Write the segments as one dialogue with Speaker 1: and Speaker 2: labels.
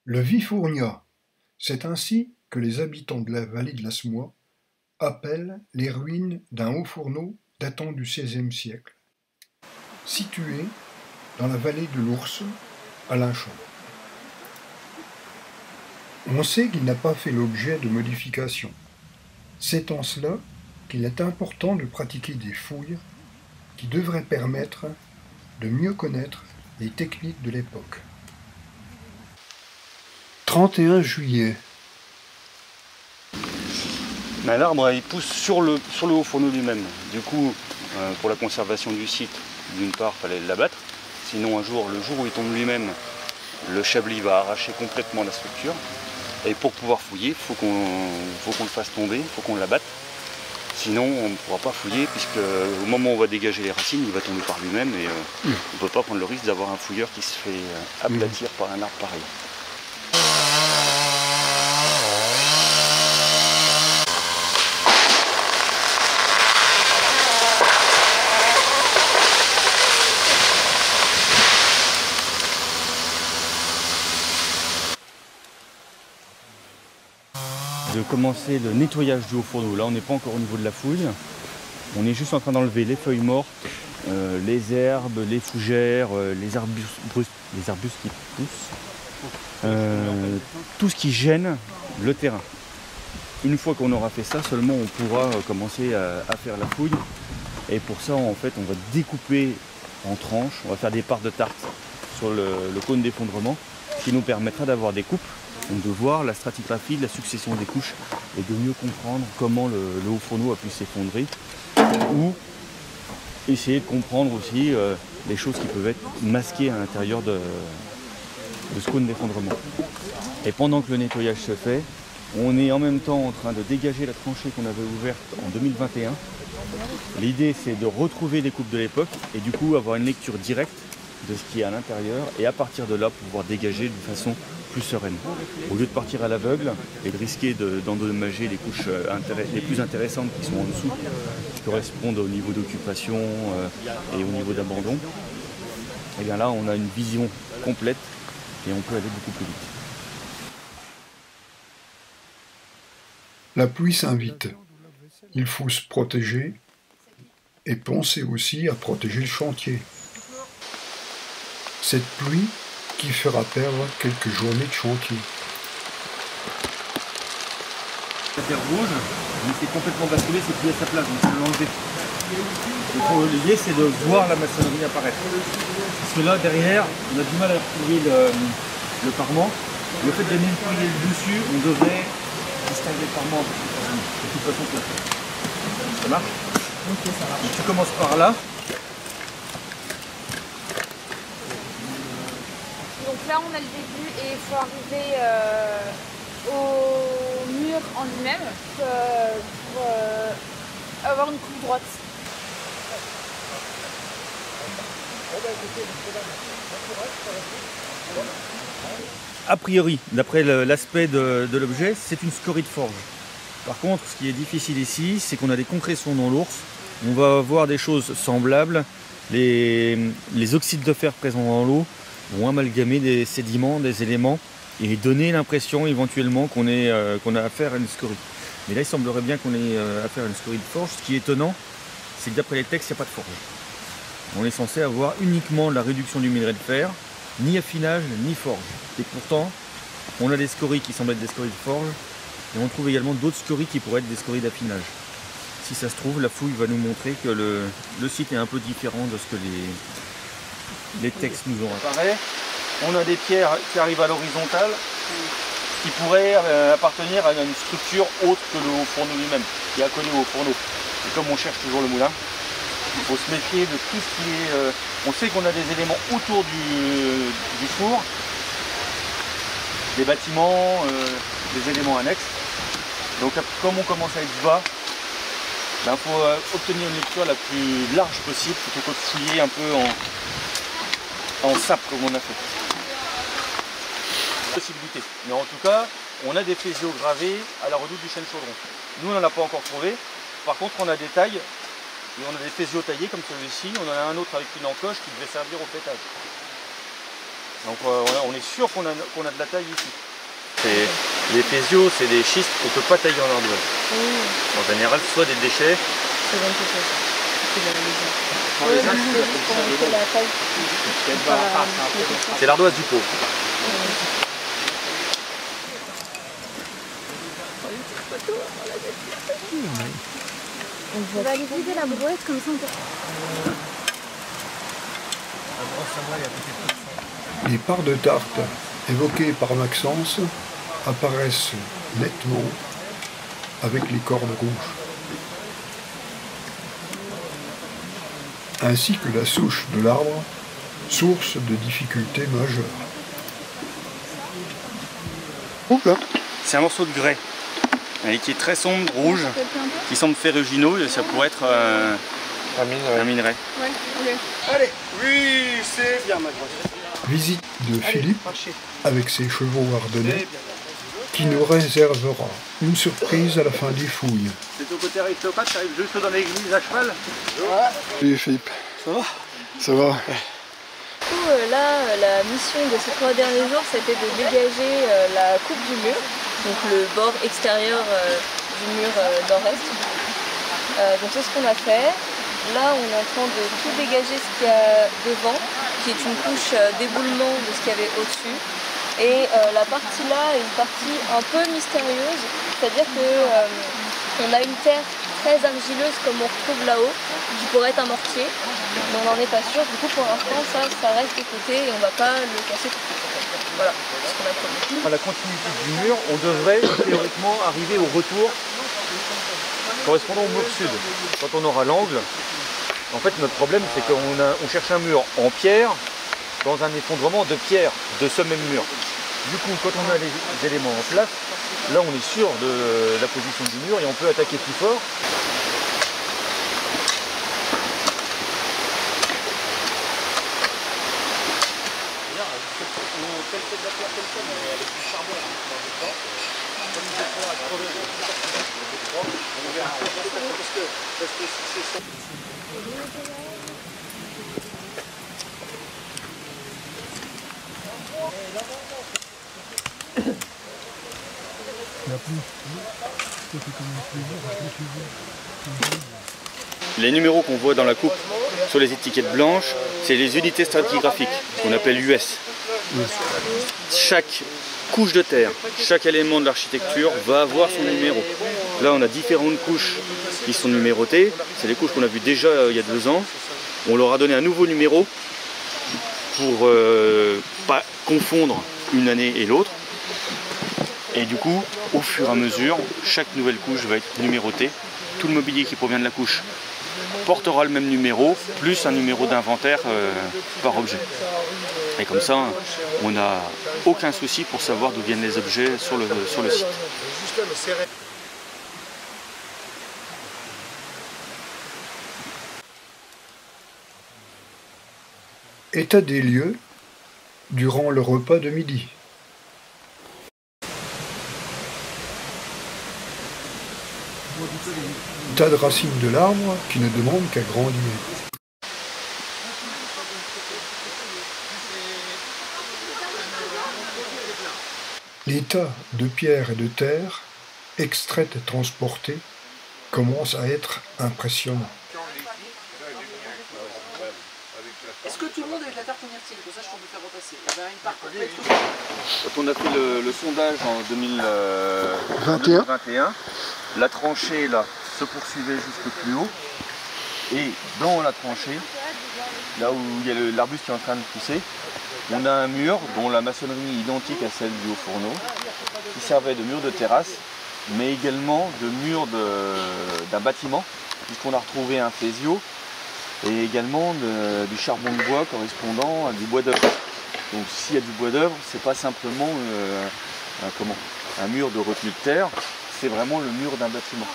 Speaker 1: Le Vifournia, c'est ainsi que les habitants de la vallée de la Smois appellent les ruines d'un haut fourneau datant du XVIe siècle, situé dans la vallée de l'Ours, à Linchamp. On sait qu'il n'a pas fait l'objet de modifications. C'est en cela qu'il est important de pratiquer des fouilles qui devraient permettre de mieux connaître les techniques de l'époque. 31 juillet.
Speaker 2: L'arbre il pousse sur le haut fourneau lui-même. Du coup, pour la conservation du site, d'une part, il fallait l'abattre. Sinon, le jour où il tombe lui-même, le chablis va arracher complètement la structure. Et pour pouvoir fouiller, il faut qu'on le fasse tomber, il faut qu'on l'abatte. Sinon, on ne pourra pas fouiller, puisque au moment où on va dégager les racines, il va tomber par lui-même. Et on ne peut pas prendre le risque d'avoir un fouilleur qui se fait aplatir par un arbre pareil. De commencer le nettoyage du haut fourneau. Là, on n'est pas encore au niveau de la fouille. On est juste en train d'enlever les feuilles mortes, les herbes, les fougères, les arbustes qui poussent, tout ce qui gêne le terrain. Une fois qu'on aura fait ça, seulement on pourra commencer à faire la fouille. Et pour ça, en fait, on va découper en tranches. On va faire des parts de tarte sur le cône d'effondrement, qui nous permettra d'avoir des coupes. Donc de voir la stratigraphie, la succession des couches et de mieux comprendre comment le haut fourneau a pu s'effondrer, ou essayer de comprendre aussi les choses qui peuvent être masquées à l'intérieur de ce cône d'effondrement. Et pendant que le nettoyage se fait, on est en même temps en train de dégager la tranchée qu'on avait ouverte en 2021. L'idée, c'est de retrouver les coupes de l'époque et du coup avoir une lecture directe de ce qui est à l'intérieur et à partir de là pouvoir dégager d'une façon plus sereine. Au lieu de partir à l'aveugle et de risquer d'endommager les couches les plus intéressantes qui sont en dessous, qui correspondent au niveau d'occupation et au niveau d'abandon, et bien là on a une vision complète et on peut aller beaucoup plus vite.
Speaker 1: La pluie s'invite. Il faut se protéger et penser aussi à protéger le chantier. Cette pluie qui fera perdre quelques journées de chantier.
Speaker 2: La terre rouge, mais c'est complètement basculé, c'est plus à sa place, donc il faut l'enlever. L'idée c'est de voir la maçonnerie apparaître. Parce que là derrière, on a du mal à retrouver le parement. Le fait de nettoyer le dessus, on devrait distinguer le parement de toute façon. Ça marche? Ok, ça marche. Donc tu commences par là.
Speaker 3: Donc là on a le début et il faut arriver au mur en lui-même pour avoir une coupe droite.
Speaker 2: A priori, d'après l'aspect de l'objet, c'est une scorie de forge. Par contre, ce qui est difficile ici, c'est qu'on a des concrétions dans l'ours. On va avoir des choses semblables. Les oxydes de fer présents dans l'eau vont amalgamer des sédiments, des éléments et donner l'impression éventuellement qu'on a affaire à une scorie. Mais là, il semblerait bien qu'on ait affaire à une scorie de forge. Ce qui est étonnant, c'est que d'après les textes, il n'y a pas de forge. On est censé avoir uniquement la réduction du minerai de fer, ni affinage, ni forge. Et pourtant, on a des scories qui semblent être des scories de forge, et on trouve également d'autres scories qui pourraient être des scories d'affinage. Si ça se trouve, la fouille va nous montrer que le site est un peu différent de ce que les textes nous ont apparaît. On a des pierres qui arrivent à l'horizontale, qui pourraient appartenir à une structure autre que le haut fourneau lui-même, qui est accolé au fourneau. Et comme on cherche toujours le moulin, il faut se méfier de tout ce qui est... on sait qu'on a des éléments autour du four, des bâtiments, des éléments annexes. Donc comme on commence à être bas, il faut obtenir une lecture la plus large possible plutôt que de fouiller un peu en sape comme on a fait. Possibilité. Mais en tout cas, on a des flésiaux gravés à la redoute du chêne chaudron. Nous, on n'en a pas encore trouvé. Par contre, on a des tailles. Et on a des flésiaux taillés comme celui-ci, on en a un autre avec une encoche qui devait servir au fêtage. Donc voilà, on est sûr qu'on a de la taille ici. Les péziaux, c'est des schistes qu'on ne peut pas tailler en ardoise. En général, soit des déchets.
Speaker 3: C'est bon, c'est ça.
Speaker 2: C'est l'ardoise du pauvre.
Speaker 3: On va aller vider la brouette comme ça.
Speaker 1: Les parts de tarte évoquées par Maxence apparaissent nettement avec les cordes rouges, ainsi que la souche de l'arbre, source de difficultés majeures.
Speaker 2: C'est un morceau de grès qui est très sombre, rouge, qui semble ferrugineux et ça pourrait être un minerai.
Speaker 3: Ouais, ok.
Speaker 4: Allez, oui, c'est bien ma grosse.
Speaker 1: Visite de Philippe avec ses chevaux ardennais qui nous réservera une surprise à la fin des fouilles.
Speaker 2: C'est au côté aristocrate, tu arrives juste dans l'église à cheval.
Speaker 1: Salut Philippe.
Speaker 4: Ça va?
Speaker 1: Ça va?
Speaker 3: Du coup, là, la mission de ces 3 derniers jours, c'était de dégager la coupe du mur, donc le bord extérieur du mur nord-est. Donc c'est ce qu'on a fait. Là, on est en train de tout dégager ce qu'il y a devant, qui est une couche d'éboulement de ce qu'il y avait au-dessus. Et la partie là est une partie un peu mystérieuse, c'est-à-dire qu'on a une terre très argileuse comme on retrouve là-haut, qui pourrait être un mortier, mais on n'en est pas sûr. Du coup, pour l'instant, ça reste de côté et on ne va pas le casser tout de suite. Voilà, c'est ce qu'on a promis.
Speaker 2: À la continuité du mur, on devrait théoriquement arriver au retour correspondant au mur sud. Quand on aura l'angle, en fait notre problème c'est qu'on cherche un mur en pierre dans un effondrement de pierre de ce même mur. Du coup, quand on a les éléments en place, là on est sûr de la position du mur et on peut attaquer plus fort. Les numéros qu'on voit dans la coupe sur les étiquettes blanches, c'est les unités stratigraphiques qu'on appelle US. Chaque couche de terre, chaque élément de l'architecture va avoir son numéro. Là on a différentes couches qui sont numérotées, c'est les couches qu'on a vues déjà il y a 2 ans. On leur a donné un nouveau numéro pour pas confondre une année et l'autre. Et du coup, au fur et à mesure, chaque nouvelle couche va être numérotée. Tout le mobilier qui provient de la couche portera le même numéro, plus un numéro d'inventaire par objet. Et comme ça, on n'a aucun souci pour savoir d'où viennent les objets sur le site.
Speaker 1: État des lieux durant le repas de midi. Tas de racines de l'arbre qui ne demandent qu'à grandir. Les tas de pierres et de terre, extraites et transportées, commencent à être impressionnants.
Speaker 4: Est-ce que tout le monde a de la tarte en myrtille? Comme ça, je peux me faire repasser. Il y avait une part complète.
Speaker 2: Quand on a fait le sondage en 2021, la tranchée là se poursuivait jusque plus haut. Et dans la tranchée, là où il y a l'arbuste qui est en train de pousser, on a un mur dont la maçonnerie est identique à celle du Haut-Fourneau, qui servait de mur de terrasse, mais également de mur d'un bâtiment, puisqu'on a retrouvé un faisceau, et également du charbon de bois correspondant à du bois d'œuvre. Donc s'il y a du bois d'œuvre, c'est pas simplement un mur de retenue de terre, c'est vraiment le mur d'un bâtiment.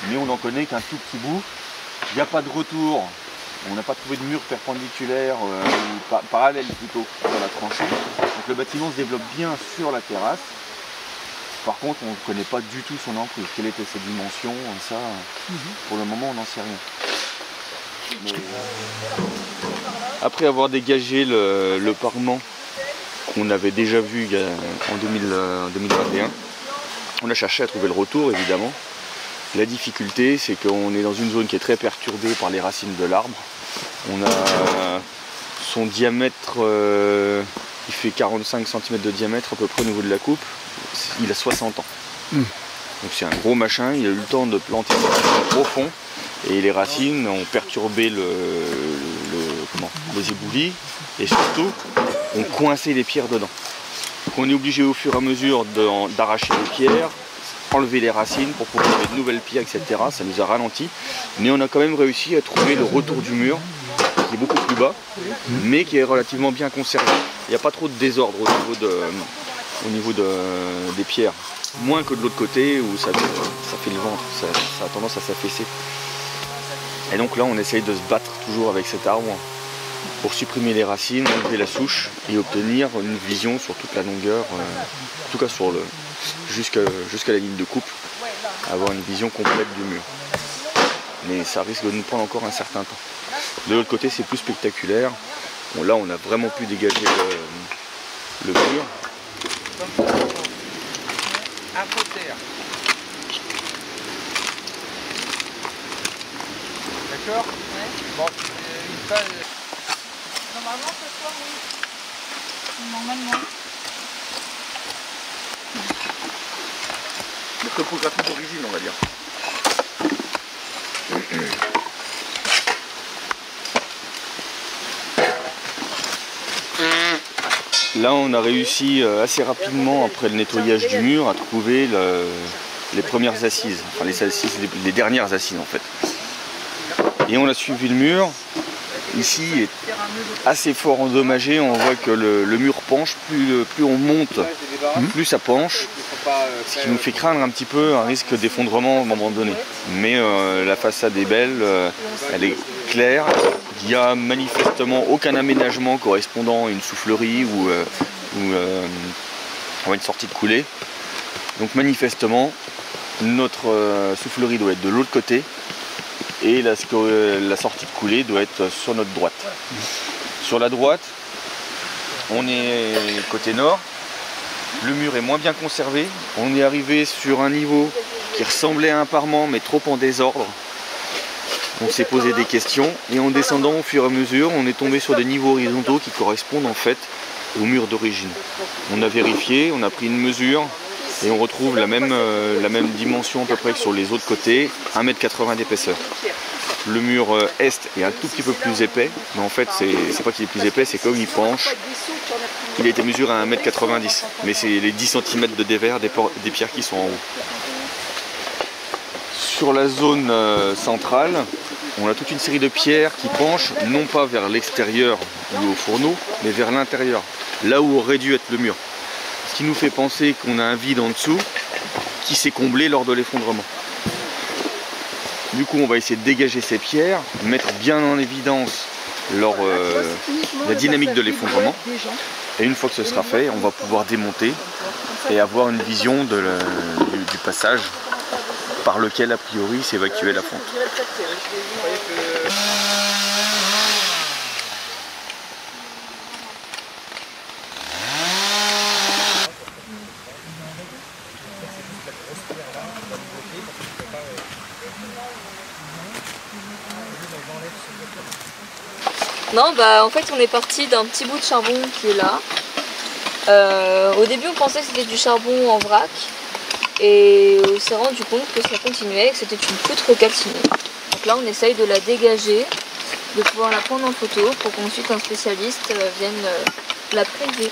Speaker 2: Mais on n'en connaît qu'un tout petit bout. Il n'y a pas de retour, on n'a pas trouvé de mur perpendiculaire ou parallèle plutôt dans la tranchée. Donc le bâtiment se développe bien sur la terrasse. Par contre, on ne connaît pas du tout son emprise. Quelles étaient ses dimensions, ça, pour le moment, on n'en sait rien. Mais, après avoir dégagé le parement qu'on avait déjà vu en 2021. On a cherché à trouver le retour évidemment. La difficulté, c'est qu'on est dans une zone qui est très perturbée par les racines de l'arbre. On a son diamètre, il fait 45 cm de diamètre à peu près au niveau de la coupe. Il a 60 ans. Donc c'est un gros machin, il a eu le temps de planter profond et les racines ont perturbé les éboulis et surtout ont coincé les pierres dedans. Donc on est obligé au fur et à mesure d'arracher les pierres, enlever les racines pour pouvoir mettre de nouvelles pierres, etc. Ça nous a ralenti, mais on a quand même réussi à trouver le retour du mur qui est beaucoup plus bas, mais qui est relativement bien conservé. Il n'y a pas trop de désordre au niveau des pierres. Moins que de l'autre côté où ça fait le ventre, ça a tendance à s'affaisser. Et donc là on essaye de se battre toujours avec cet arbre pour supprimer les racines, enlever la souche et obtenir une vision sur toute la longueur, en tout cas jusqu'à la ligne de coupe, avoir une vision complète du mur. Mais ça risque de nous prendre encore un certain temps. De l'autre côté c'est plus spectaculaire. Bon, là on a vraiment pu dégager le mur.
Speaker 4: D'accord?
Speaker 3: Ouais.
Speaker 4: Bon, une page.
Speaker 3: Normalement ce soir, oui. Normalement.
Speaker 2: La topographie d'origine, on va dire. Là on a réussi assez rapidement après le nettoyage du mur à trouver les premières assises, enfin les dernières assises en fait. Et on a suivi le mur. Ici il est assez fort endommagé, on voit que le mur penche, plus on monte, plus ça penche, ce qui nous fait craindre un petit peu un risque d'effondrement à un moment donné. Mais la façade est belle, elle est claire, il n'y a manifestement aucun aménagement correspondant à une soufflerie ou à une sortie de coulée. Donc manifestement, notre soufflerie doit être de l'autre côté. Et la sortie de coulée doit être sur notre droite. Sur la droite, on est côté nord. Le mur est moins bien conservé. On est arrivé sur un niveau qui ressemblait à un parement, mais trop en désordre. On s'est posé des questions. Et en descendant au fur et à mesure, on est tombé sur des niveaux horizontaux qui correspondent en fait au mur d'origine. On a vérifié, on a pris une mesure. Et on retrouve la même dimension à peu près que sur les autres côtés, 1,80 m d'épaisseur. Le mur est est un tout petit peu plus épais, mais en fait c'est pas qu'il est plus épais, c'est comme il penche. Il a été mesuré à 1,90 m, mais c'est les 10 cm de dévers des pierres qui sont en haut. Sur la zone centrale, on a toute une série de pierres qui penchent, non pas vers l'extérieur ou au fourneau, mais vers l'intérieur, là où aurait dû être le mur. Ce qui nous fait penser qu'on a un vide en dessous qui s'est comblé lors de l'effondrement. Du coup on va essayer de dégager ces pierres, mettre bien en évidence la dynamique de l'effondrement. Et une fois que ce sera fait, on va pouvoir démonter et avoir une vision du passage par lequel a priori s'évacuait la fonte.
Speaker 3: Non, bah en fait on est parti d'un petit bout de charbon qui est là. Au début on pensait que c'était du charbon en vrac et on s'est rendu compte que ça continuait et que c'était une poutre calcinée. Donc là on essaye de la dégager, de pouvoir la prendre en photo pour qu'ensuite un spécialiste vienne la prélever.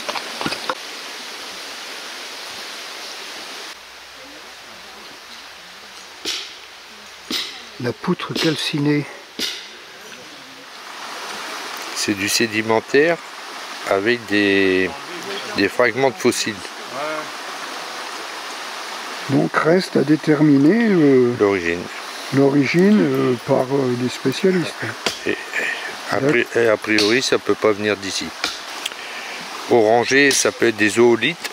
Speaker 1: La poutre calcinée.
Speaker 5: C'est du sédimentaire avec des fragments de fossiles.
Speaker 1: Donc reste à déterminer l'origine par des spécialistes.
Speaker 5: Et a priori, ça ne peut pas venir d'ici. Orangé, ça peut être des oolites,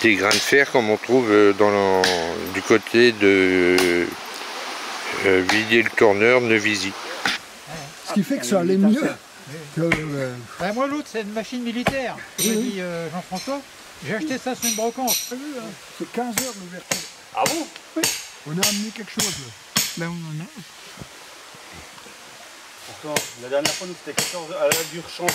Speaker 5: des grains de fer comme on trouve du côté de Villiers-le-Corneur, Neuvisi.
Speaker 1: Ce qui fait que ça allait mieux.
Speaker 6: Ben, moi, l'autre, c'est une machine militaire. Il m'a dit Jean-François, j'ai acheté ça sur une brocante.
Speaker 1: C'est 15 heures l'ouverture.
Speaker 2: Ah bon?
Speaker 1: Oui. On a amené quelque chose là. Ben on en a.
Speaker 2: Pourtant, la dernière fois, nous, c'était 14 heures à la dure change.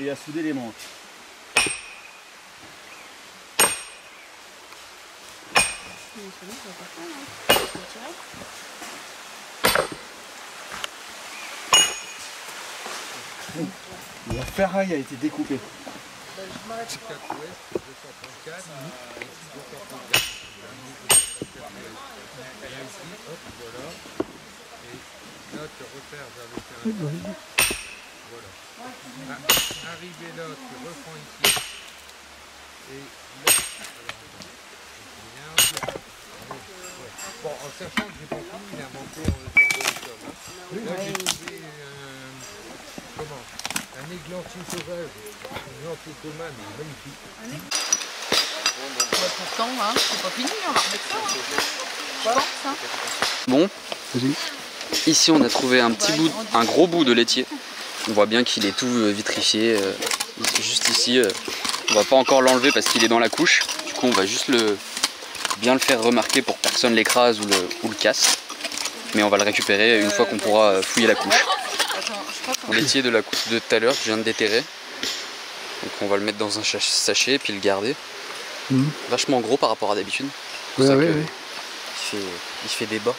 Speaker 2: Et à souder les manches. La ferraille a été découpée.
Speaker 7: Là, tu repères vers le terrain. Voilà. Arrivé là, tu reprends ici. Et là, bon, en sachant que j'ai pas fini, il a inventé en le là, j'ai trouvé un églantier sauvage, un églantier mais magnifique.
Speaker 4: Pourtant, hein, c'est pas fini, on va remettre ça. Je pense, hein.
Speaker 8: Bon, ici on a trouvé un gros bout de laitier. On voit bien qu'il est tout vitrifié, juste ici. On va pas encore l'enlever parce qu'il est dans la couche. Du coup on va juste bien le faire remarquer pour que personne l'écrase ou le casse. Mais on va le récupérer une fois qu'on pourra fouiller la couche. Le laitier de tout à l'heure que je viens de déterrer. Donc on va le mettre dans un sachet et puis le garder. Vachement gros par rapport à d'habitude. C'est pour ça qu'il fait débat.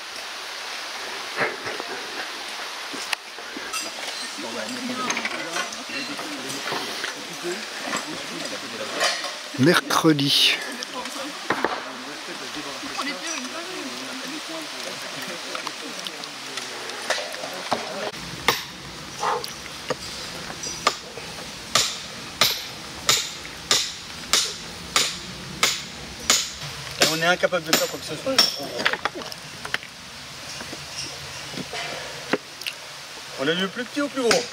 Speaker 1: Mercredi.
Speaker 2: On est incapable de faire quoi que ce soit. On a eu le plus petit au plus gros.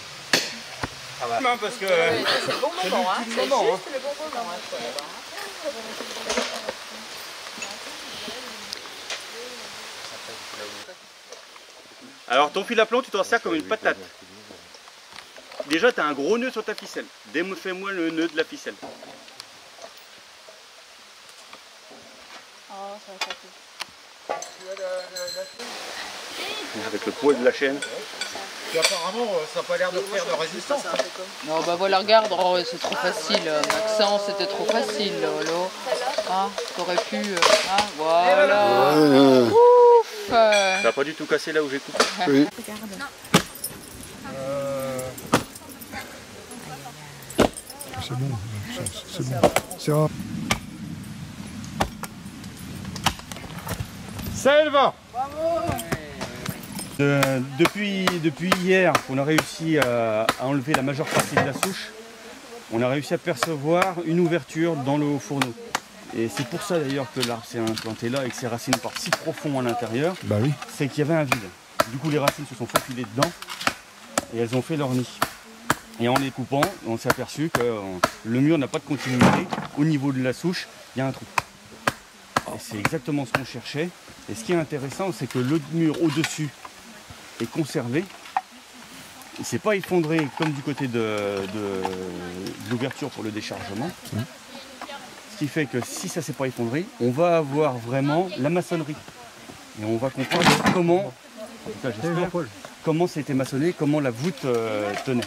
Speaker 2: Ah bah. Non, parce que
Speaker 3: C'est le bon moment, hein. C'est juste le bon moment.
Speaker 2: Alors ton fil à plomb, tu t'en sers comme une patate. Déjà, tu as un gros nœud sur ta ficelle. Fais-moi le nœud de la ficelle. Avec le poids de la chaîne.
Speaker 6: Et apparemment, ça n'a pas l'air de faire de résistance.
Speaker 4: Non, bah voilà, regarde, oh, c'est trop facile. Maxence, c'était trop facile. Là. Ah, t'aurais pu. Ah, voilà. Ouf.
Speaker 2: Ça n'a pas du tout cassé là où j'ai coupé.
Speaker 1: Oui. C'est bon, c'est bon. C'est rare.
Speaker 2: Ça éleva. Depuis hier, on a réussi à enlever la majeure partie de la souche. On a réussi à percevoir une ouverture dans le haut fourneau. Et c'est pour ça d'ailleurs que l'arbre s'est implanté là et que ses racines partent si profond à l'intérieur.
Speaker 1: Bah oui.
Speaker 2: C'est qu'il y avait un vide. Du coup, les racines se sont faufilées dedans et elles ont fait leur nid. Et en les coupant, on s'est aperçu que le mur n'a pas de continuité. Au niveau de la souche, il y a un trou. Et c'est exactement ce qu'on cherchait. Et ce qui est intéressant, c'est que le mur au-dessus est conservé. Il ne s'est pas effondré comme du côté de l'ouverture pour le déchargement. Ce qui fait que si ça ne s'est pas effondré, on va avoir vraiment la maçonnerie. Et on va comprendre comment, en tout cas, j'espère, comment ça a été maçonné, comment la voûte tenait.